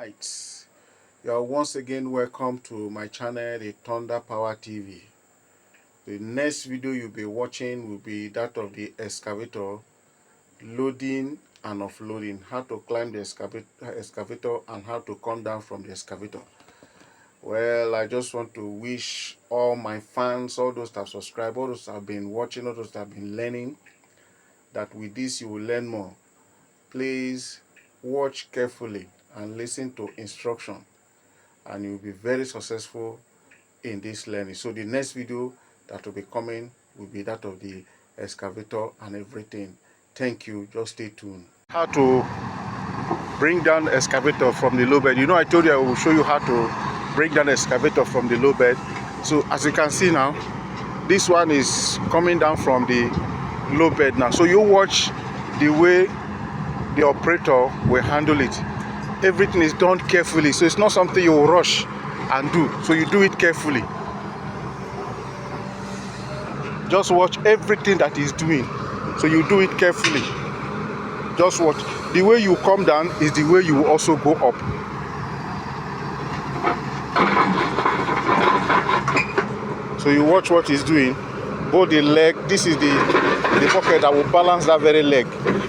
Right. You are once again welcome to my channel, the Thunder Power TV. The next video you'll be watching will be that of the excavator loading and offloading. How to climb the excavator and how to come down from the excavator. Well, I just want to wish all my fans, all those that have subscribed, all those that have been watching, all those that have been learning, that with this you will learn more. Please watch carefully and listen to instruction, and you'll be very successful in this learning. So the next video that will be coming will be that of the excavator and everything. Thank you. Just stay tuned. How to bring down the excavator from the low bed. You know, I told you I will show you how to bring down the excavator from the low bed. So as you can see now, this one is coming down from the low bed now. So you watch the way the operator will handle it. Everything is done carefully, so it's not something you will rush and do. So you do it carefully. Just watch everything that he's doing. So you do it carefully. Just watch. The way you come down is the way you will also go up. So you watch what he's doing. Both the leg, this is the bucket that will balance that very leg.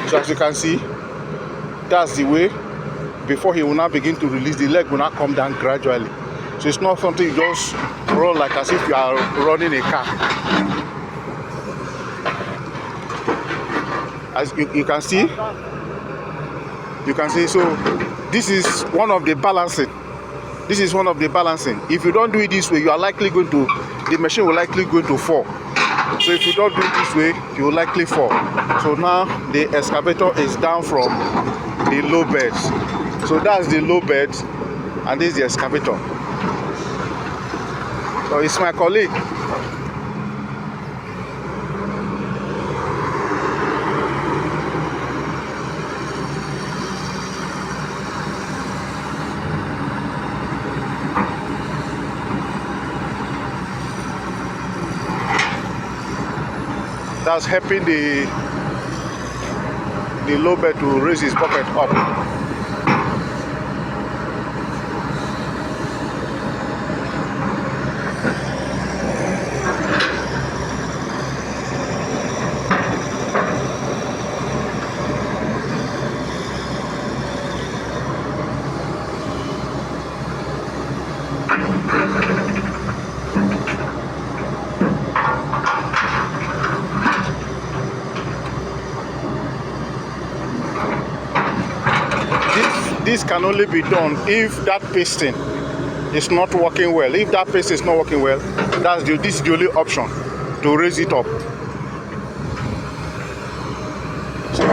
So as you can see, that's the way. Before he will now begin to release, the leg will not come down gradually. So it's not something you just run like as if you are running a car. As you can see, so this is one of the balancing. This is one of the balancing. If you don't do it this way, you are likely going to, the machine will likely going to fall. So if you don't do it this way, you will likely fall. So now the excavator is down from the low beds. So that's the low bed, and this is the excavator. So it's my colleague. That's helping the low bed to raise his bucket up. This can only be done if that piston is not working well. If that piston is not working well, this is the only option to raise it up. So,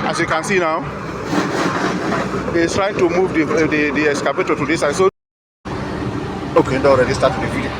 as you can see now, he's trying to move the excavator to this side. So, okay, they already started the video.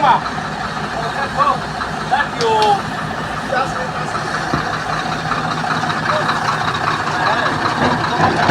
Sama. That's your. That's it.